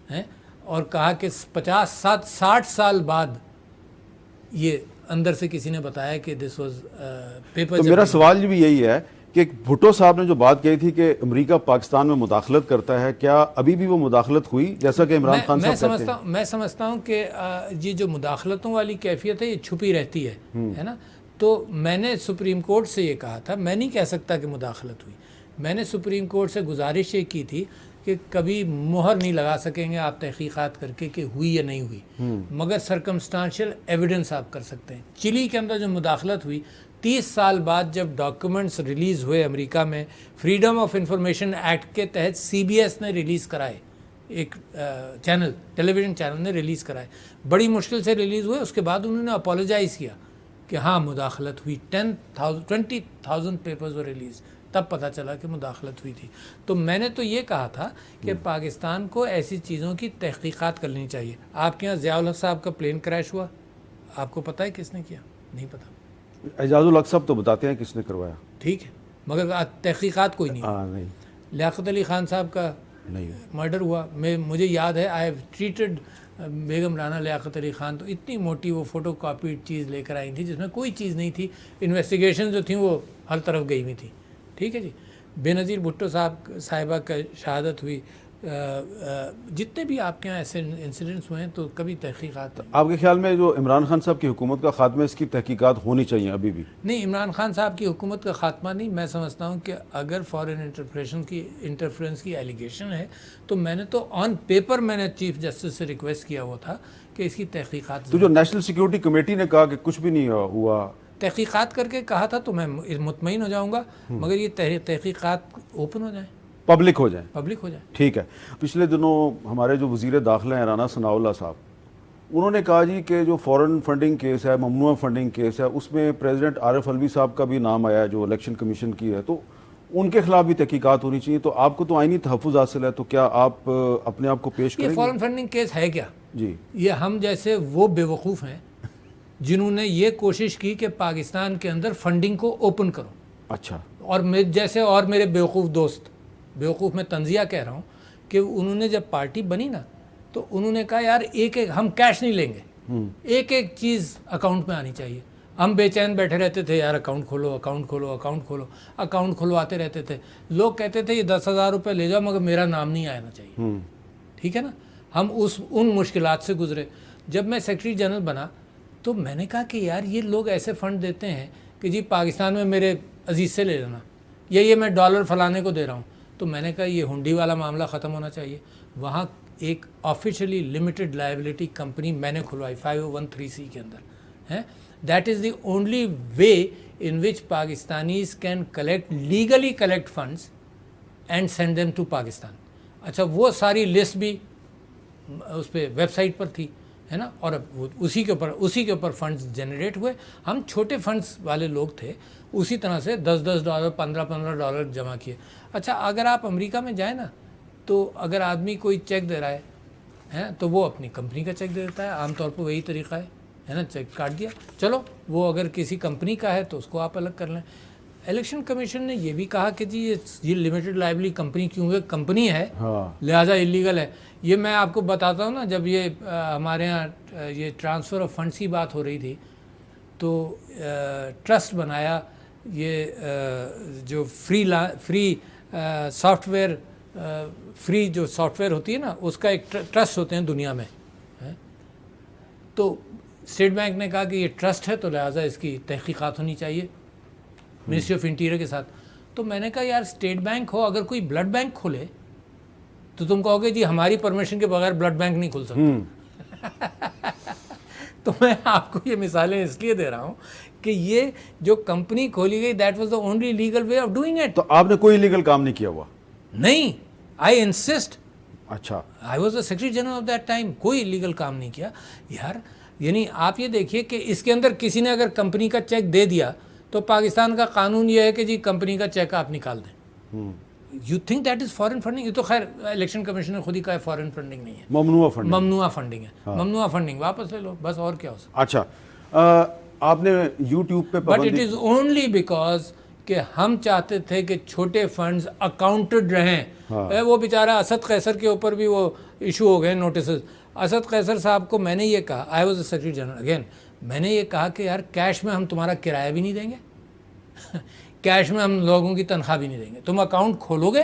ہے اور کہا کہ 60 سال بعد یہ اندر سے کسی نے بتایا کہ دس واز پیپر. تو میرا سوال بھی یہی ہے کہ بھٹو صاحب نے جو بات کہی تھی کہ امریکہ پاکستان میں مداخلت کرتا ہے, کیا ابھی بھی وہ مداخلت ہوئی جیسا کہ عمران خان صاحب کہتے ہیں؟ میں سمجھتا ہوں کہ یہ جو مداخلتوں والی کیفیت ہے یہ چھپی رہتی ہے نا. تو میں نے سپریم کورٹ سے یہ کہا تھا, میں نہیں کہہ سکتا کہ مداخلت ہوئی. میں نے سپریم کورٹ سے گزارش یہ کی تھی کہ کبھی مہر نہیں لگا سکیں گے آپ تحقیقات کر کے کہ ہوئی یا نہیں ہوئی, مگر سرکمسٹانشل ایویڈنس آپ کر سکتے ہیں. چلی کے اندر جو مداخلت ہوئی 30 سال بعد جب ڈاکیومنٹس ریلیز ہوئے امریکہ میں, فریڈم آف انفارمیشن ایکٹ کے تحت CBS نے ریلیز کرائے, ایک چینل ٹیلی ویژن چینل نے ریلیز کرائے, بڑی مشکل سے ریلیز ہوئے. اس کے بعد انہوں نے اپولوجائز کیا کہ ہاں مداخلت ہوئی. 20,000 پیپرز وہ ریلیز, تب پتہ چلا کہ مداخلت ہوئی تھی. تو میں نے تو یہ کہا تھا کہ پاکستان کو ایسی چیزوں کی تحقیقات کرنی چاہیے. آپ کے یہاں ضیاء الحق صاحب کا پلین کریش ہوا, آپ کو پتہ ہے کس نے کیا؟ نہیں پتہ. اعجاز الحق صاحب تو بتاتے ہیں کس نے کروایا, ٹھیک ہے, مگر تحقیقات کوئی نہیں. نہیں. لیاقت علی خان صاحب کا مرڈر ہوا, مجھے یاد ہے آئی ہیو ٹریٹڈ بیگم رانا لیاقت علی خان. تو اتنی موٹی وہ فوٹو کاپیڈ چیز لے کر آئی تھی جس میں کوئی چیز نہیں تھی, انویسٹیگیشن جو تھیں وہ ہر طرف گئی ہوئی تھی. ٹھیک ہے جی. بے نظیر بھٹو صاحبہ کا شہادت ہوئی. جتنے بھی آپ کے یہاں ایسے انسیڈنٹس ہوئے ہیں تو کبھی تحقیقات. آپ کے خیال میں جو عمران خان صاحب کی حکومت کا خاتمہ, اس کی تحقیقات ہونی چاہیے ابھی بھی؟ نہیں, عمران خان صاحب کی حکومت کا خاتمہ نہیں. میں سمجھتا ہوں کہ اگر فارن انٹرفیرنس کی ایلیگیشن ہے تو میں نے تو آن پیپر میں نے چیف جسٹس سے ریکویسٹ کیا ہوا تھا کہ اس کی تحقیقات. تو جو نیشنل سیکیورٹی کمیٹی نے کہا کہ کچھ بھی نہیں ہوا, تحقیقات کر کے کہا تھا تو میں مطمئن ہو جاؤں گا, مگر یہ تحقیقات اوپن ہو جائیں, پبلک ہو جائیں. ٹھیک ہے. پچھلے دنوں ہمارے جو وزیر داخلہ ہیں رانا ثناء اللہ صاحب, انہوں نے کہا جی کہ جو فورن فنڈنگ کیس ہے, ممنوعہ فنڈنگ کیس ہے, اس میں پریزیڈنٹ عارف الوی صاحب کا بھی نام آیا ہے جو الیکشن کمیشن کی ہے, تو ان کے خلاف بھی تحقیقات ہونی چاہیے. تو آپ کو تو آئینی تحفظ حاصل ہے, تو کیا آپ اپنے آپ کو پیش کریں گے؟ یہ فورن فنڈنگ کیس ہے کیا جی؟ یہ ہم جیسے وہ بیوقوف ہیں جنہوں نے یہ کوشش کی کہ پاکستان کے اندر فنڈنگ کو اوپن کرو. اچھا. اور جیسے اور میرے بیوقوف دوست, بیوقوف میں تنزیہ کہہ رہا ہوں, کہ انہوں نے جب پارٹی بنی نا تو انہوں نے کہا یار ایک ہم کیش نہیں لیں گے, ایک چیز اکاؤنٹ میں آنی چاہیے. ہم بے چین بیٹھے رہتے تھے, یار اکاؤنٹ کھولو, اکاؤنٹ کھلواتے رہتے تھے. لوگ کہتے تھے یہ 10,000 روپے لے جاؤ مگر میرا نام نہیں آنا چاہیے. ٹھیک ہے نا. ہم ان مشکلات سے گزرے. جب میں سیکرٹری جنرل بنا تو میں نے کہا کہ یار یہ لوگ ایسے فنڈ دیتے ہیں کہ جی پاکستان میں میرے عزیز سے لے لینا، یہ میں ڈالر فلانے کو دے رہا ہوں. تو میں نے کہا یہ ہنڈی والا معاملہ ختم ہونا چاہیے. وہاں ایک آفیشلی لمیٹڈ لائبلٹی کمپنی میں نے کھلوائی 5013C کے اندر ہے. That is the only way in which Pakistanis can collect legally collect funds and send them to Pakistan. اچھا وہ ساری لسٹ بھی اس پہ ویب سائٹ پر تھی ہے نا، اور اسی کے اوپر فنڈز جنریٹ ہوئے. ہم چھوٹے فنڈز والے لوگ تھے، اسی طرح سے $10 $15 جمع کیے. اچھا اگر آپ امریکہ میں جائیں نا تو اگر آدمی کوئی چیک دے رہا ہے تو وہ اپنی کمپنی کا چیک دے دیتا ہے. عام طور پر وہی طریقہ ہے نا، چیک کاٹ دیا. چلو وہ اگر کسی کمپنی کا ہے تو اس کو آپ الگ کر لیں. الیکشن کمیشن نے یہ بھی کہا کہ جی یہ لمیٹڈ لائبلٹی کمپنی کیونکہ کمپنی ہے لہٰذا اللیگل ہے. یہ میں آپ کو بتاتا ہوں نا، جب یہ ہمارے ہاں یہ ٹرانسفر آف فنڈس کی بات ہو رہی تھی تو ٹرسٹ بنایا یہ جو فری سافٹ ویئر فری جو سافٹ ویئر ہوتی ہے نا اس کا ایک ٹرسٹ ہوتے ہیں دنیا میں. تو اسٹیٹ بینک نے کہا کہ یہ ٹرسٹ ہے تو لہٰذا اس کی تحقیقات ہونی چاہیے منسٹری آف انٹیریئر کے ساتھ. تو میں نے کہا یار اسٹیٹ بینک ہو، اگر کوئی بلڈ بینک کھولے تو تم کہو گے جی ہماری پرمیشن کے بغیر بلڈ بینک نہیں کھل سکتا. تو میں آپ کو یہ مثالیں اس لیے دے رہا ہوں کہ یہ جو کمپنی کھولی گئی that was the only legal way of doing it. تو آپ نے کوئی لیگل کام نہیں کیا ہوا؟ نہیں، آئی انسسٹ. اچھا، I was the secretary general of that time. کوئی لیگل کام نہیں کیا یار. یعنی آپ یہ دیکھیے کہ اس کے اندر کسی نے اگر کمپنی کا چیک دے دیا تو پاکستان کا قانون یہ ہے کہ جی کمپنی کا چیک آپ نکال دیں. You think that is foreign funding? یہ تو خیر الیکشن کمیشن نے خود ہی کہا ہے فارن فنڈنگ نہیں ہے، ممنوع فنڈنگ. ممنوع فنڈنگ ہے. ممنوع فنڈنگ واپس لے لو بس، اور کیا ہو سکتا. اچھا، آپ نے یوٹیوب پہ but it is only because کہ ہم چاہتے تھے کہ چھوٹے فنڈز اکاؤنٹڈ رہیں. وہ بیچارہ اسد قیصر کے اوپر بھی وہ ایشو ہو گئے نوٹسز. اسد قیصر صاحب کو میں نے یہ کہا، I was a secretary general again, میں نے یہ کہا کہ یار کیش میں ہم تمہارا کرایہ بھی نہیں دیں گے، کیش میں ہم لوگوں کی تنخواہ بھی نہیں دیں گے. تم اکاؤنٹ کھولو گے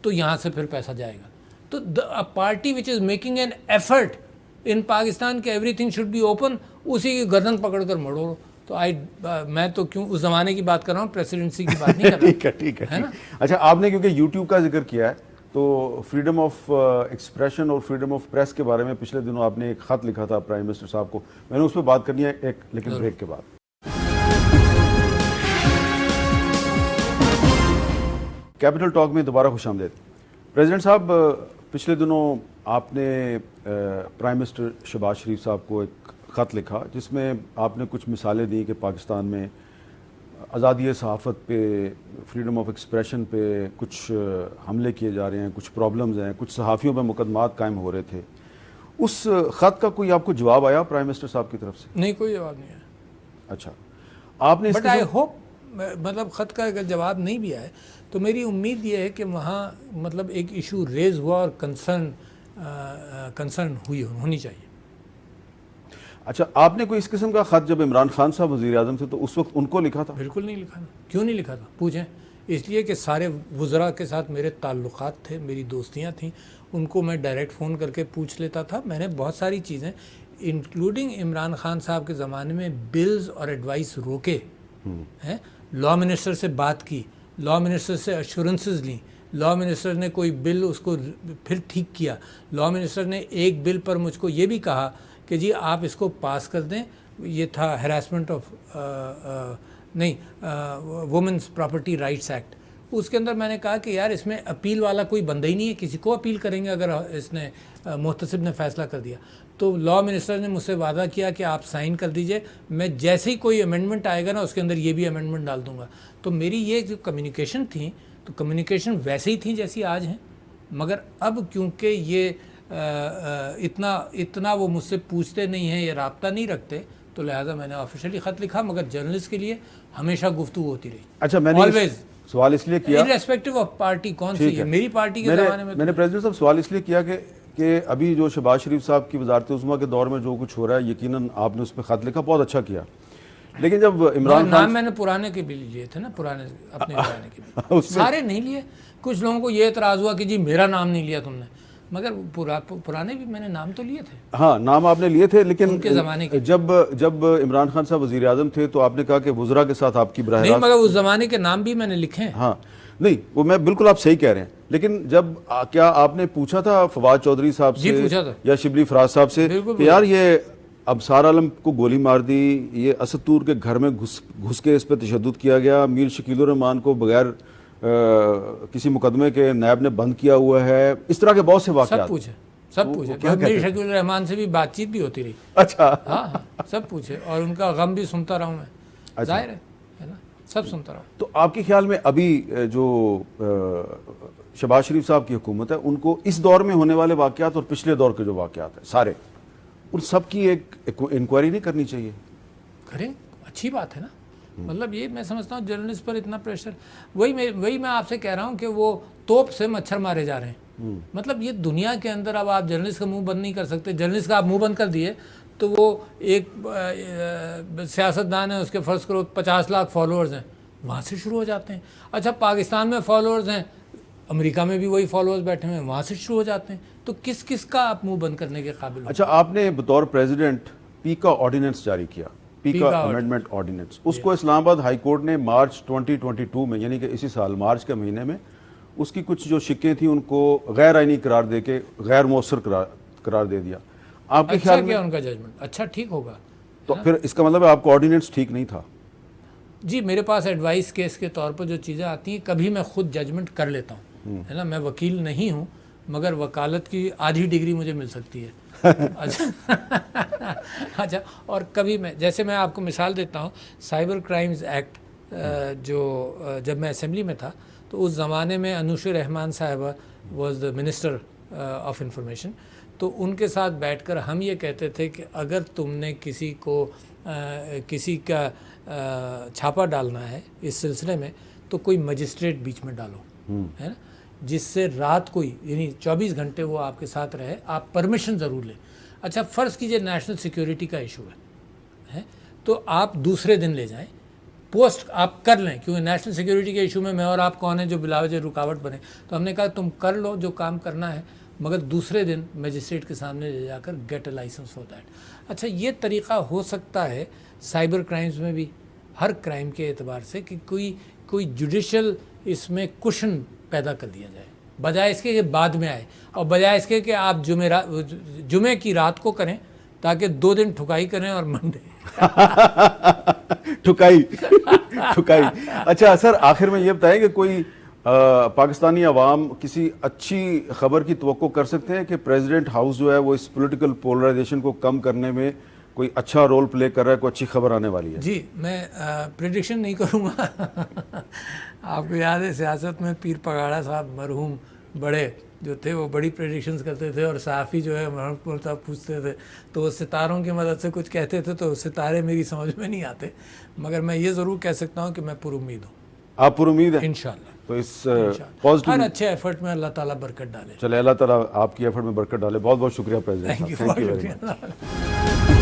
تو یہاں سے پھر پیسہ جائے گا. تو party which is making an effort in Pakistan کہ everything should be open, اسی کی گردن پکڑ کر موڑو. تو میں تو کیوں اس زمانے کی بات کر رہا ہوں، پریسیڈنسی کی بات نہیں کر رہا. ٹھیک ہے نا. اچھا، آپ نے کیونکہ یوٹیوب کا ذکر کیا ہے تو فریڈم آف ایکسپریشن اور فریڈم آف پریس کے بارے میں پچھلے دنوں آپ نے ایک خط لکھا تھا پرائم منسٹر صاحب کو. میں نے اس پہ بات کرنی ہے ایک، لیکن بریک کے بعد. کیپٹل ٹاک میں دوبارہ خوش آمدید. پریزیڈنٹ صاحب، پچھلے دنوں آپ نے پرائم منسٹر شہباز شریف صاحب کو ایک خط لکھا جس میں آپ نے کچھ مثالیں دی کہ پاکستان میں آزادی صحافت پہ، فریڈم آف ایکسپریشن پہ کچھ حملے کیے جا رہے ہیں، کچھ پرابلمز ہیں، کچھ صحافیوں پہ مقدمات قائم ہو رہے تھے. اس خط کا کوئی آپ کو جواب آیا پرائم منسٹر صاحب کی طرف سے؟ نہیں، کوئی جواب نہیں آیا. اچھا، آپ نے بٹ آئی ہوپ، مطلب خط کا اگر جواب نہیں بھی آئے تو میری امید یہ ہے کہ وہاں مطلب ایک ایشو ریز ہوا اور کنسرن ہونی چاہیے. اچھا، آپ نے کوئی اس قسم کا خط جب عمران خان صاحب وزیر اعظم تھے تو اس وقت ان کو لکھا تھا؟ بالکل نہیں لکھا تھا. کیوں نہیں لکھا تھا پوچھیں. اس لیے کہ سارے وزراء کے ساتھ میرے تعلقات تھے، میری دوستیاں تھیں، ان کو میں ڈائریکٹ فون کر کے پوچھ لیتا تھا. میں نے بہت ساری چیزیں انکلوڈنگ عمران خان صاحب کے زمانے میں بلز اور ایڈوائس روکے ہیں. لا منسٹر سے بات کی، لا منسٹر سے ایشورنسز لیں، لا منسٹر نے کوئی بل اس کو پھر ٹھیک کیا. لا منسٹر نے ایک بل پر مجھ کو یہ بھی کہا کہ جی آپ اس کو پاس کر دیں. یہ تھا harassment of women's property rights act. اس کے اندر میں نے کہا کہ یار اس میں اپیل والا کوئی بندہ ہی نہیں ہے، کسی کو اپیل کریں گے اگر اس نے محتسب نے فیصلہ کر دیا. تو لا منسٹر نے مجھ سے وعدہ کیا کہ آپ سائن کر دیجئے، میں جیسے ہی کوئی امینڈمنٹ آئے گا نا اس کے اندر یہ بھی امینڈمنٹ ڈال دوں گا. تو میری یہ جو کمیونیکیشن تھی تو کمیونیکیشن ویسے ہی تھیں جیسی آج ہیں، مگر اب کیونکہ یہ اتنا وہ مجھ سے پوچھتے نہیں ہیں یا رابطہ نہیں رکھتے تو لہٰذا میں نے آفیشیلی خط لکھا. مگر جرنلسٹ کے لیے ہمیشہ گفتگو ہوتی رہی. اچھا، میں نے سوال اس لیے کیا irrespective آف پارٹی کون سی ہے. میری پارٹی کے زمانے میں نے پریزیڈنٹ صاحب سوال اس لیے کیا کہ ابھی جو شہباز شریف صاحب کی وزارت عظمیٰ کے دور میں جو کچھ ہو رہا ہے یقیناً آپ نے اس پہ خط لکھا، بہت اچھا کیا. لیکن جب عمران نام میں نے پرانے کے بھی لیے تھے نا، پرانے اپنے پرانے کے بھی سارے نہیں لیے. کچھ لوگوں کو یہ اعتراض ہوا کہ جی میرا نام نہیں لیا تم نے. مگر پرانے بھی میں نے نام تو لیے تھے. ہاں نام آپ نے لیے تھے, لیکن ان کے زمانے کے جب عمران خان صاحب وزیر اعظم تھے تو آپ نے کہا کہ وزراء کے ساتھ آپ کی براہ نہیں, راست. مگر اس زمانے کے نام بھی میں نے لکھے ہیں. ہاں نہیں, وہ میں بالکل آپ صحیح کہہ رہے ہیں, لیکن جب کیا آپ نے پوچھا تھا فواد چودھری صاحب سے پوچھا تھا. یا شبلی فراز صاحب سے کہ یار یہ ابصار عالم کو گولی مار دی, یہ اسد طور کے گھر میں گھس کے اس پہ تشدد کیا گیا, میر شکیل الرحمان کو بغیر کسی مقدمے کے نیب نے بند کیا ہوا ہے, اس طرح کے بہت سے واقعات. سب پوچھے میر شکیل الرحمان سے بھی بات چیت بھی ہوتی رہی. اچھا ہاں سب پوچھے, اور ان کا غم بھی سنتا رہا ہوں میں, ظاہر ہے نا, سب سنتا رہا ہوں. تو آپ کے خیال میں ابھی جو شہباز شریف صاحب کی حکومت ہے, ان کو اس دور میں ہونے والے واقعات اور پچھلے دور کے جو واقعات ہیں سارے, ان سب کی ایک انکوائری نہیں کرنی چاہیے؟ کریں, اچھی بات ہے نا. مطلب یہ میں سمجھتا ہوں جرنلسٹ پر اتنا پریشر, وہی میں آپ سے کہہ رہا ہوں کہ وہ توپ سے مچھر مارے جا رہے ہیں. مطلب یہ دنیا کے اندر اب آپ جرنلسٹ کا منہ بند نہیں کر سکتے. جرنلسٹ کا آپ منہ بند کر دیے تو وہ ایک سیاستدان ہے, اس کے فرض کرو 50 لاکھ فالوورز ہیں, وہاں سے شروع ہو جاتے ہیں. اچھا پاکستان میں فالوورز ہیں, امریکہ میں بھی وہی فالوورز بیٹھے ہوئے ہیں, وہاں سے شروع ہو جاتے ہیں. تو کس کا آپ منہ بند کرنے کے قابل ہو؟ اچھا آپ نے بطور پریزیڈنٹ پی کا آرڈیننس جاری کیا, پی کا امینڈمنٹ آرڈیننس, اس کو اسلام آباد ہائی کورٹ نے مارچ 2022 میں, یعنی کہ اسی سال مارچ کے مہینے میں, اس کی کچھ جو شکیں تھیں ان کو غیر آئینی قرار دے کے غیر مؤثر قرار دے دیا. آپ کے خیال میں ان کا ججمنٹ اچھا ٹھیک ہوگا؟ تو پھر اس کا مطلب ہے آپ کو آرڈیننس ٹھیک نہیں تھا؟ جی میرے پاس ایڈوائس کیس کے طور پر جو چیزیں آتی ہیں کبھی میں خود ججمنٹ کر لیتا ہوں, ہے نا. میں وکیل نہیں ہوں, مگر وکالت کی آدھی ڈگری مجھے مل سکتی ہے. اچھا, اور کبھی میں, جیسے میں آپ کو مثال دیتا ہوں, سائبر کرائمز ایکٹ جو جب میں اسمبلی میں تھا تو اس زمانے میں انوش رحمان صاحبہ was the minister of information, تو ان کے ساتھ بیٹھ کر ہم یہ کہتے تھے کہ اگر تم نے کسی کا چھاپا ڈالنا ہے اس سلسلے میں تو کوئی مجسٹریٹ بیچ میں ڈالو, ہے نا, جس سے رات کو یعنی 24 گھنٹے وہ آپ کے ساتھ رہے, آپ پرمیشن ضرور لیں. اچھا فرض کیجئے نیشنل سیکیورٹی کا ایشو ہے تو آپ دوسرے دن لے جائیں, پوسٹ آپ کر لیں, کیونکہ نیشنل سیکیورٹی کے ایشو میں اور آپ کون ہیں جو بلا وجہ رکاوٹ بنے. تو ہم نے کہا تم کر لو جو کام کرنا ہے, مگر دوسرے دن میجسٹریٹ کے سامنے لے جا کر get a licence for that. اچھا یہ طریقہ ہو سکتا ہے سائبر کرائمز میں بھی, ہر کرائم کے اعتبار سے, کہ کوئی جوڈیشل اس میں کشن پیدا کر دیا جائے, بجائے اس کے کہ بعد میں آئے, اور بجائے اس کے کہ آپ جمعے کی رات کو کریں تاکہ 2 دن ٹھکائی کریں اور منڈے ٹھکائی. اچھا سر, آخر میں یہ بتائیں کہ کوئی پاکستانی عوام کسی اچھی خبر کی توقع کر سکتے ہیں کہ پریزیڈنٹ ہاؤس جو ہے وہ اس پولیٹیکل پولرائزیشن کو کم کرنے میں کوئی اچھا رول پلے کر رہا ہے, کوئی اچھی خبر آنے والی ہے؟ جی میں پریڈکشن نہیں کروں گا. آپ کو یاد ہے سیاست میں پیر پگاڑا صاحب مرحوم بڑے جو تھے وہ بڑی پریڈکشنز کرتے تھے, اور صحافی جو ہے مرحوم پوچھتے تھے تو وہ ستاروں کی مدد سے کچھ کہتے تھے, تو ستارے میری سمجھ میں نہیں آتے, مگر میں یہ ضرور کہہ سکتا ہوں کہ میں پر امید ہوں. آپ پر امید ہیں انشاءاللہ؟ تو اس پازیٹیو ہر اچھے ایفرٹ میں اللہ تعالیٰ برکت ڈالے. چلے اللہ تعالیٰ آپ کی ایفرٹ میں برکت ڈالے. بہت بہت شکریہ پریزیڈنٹ صاحب. Thank you.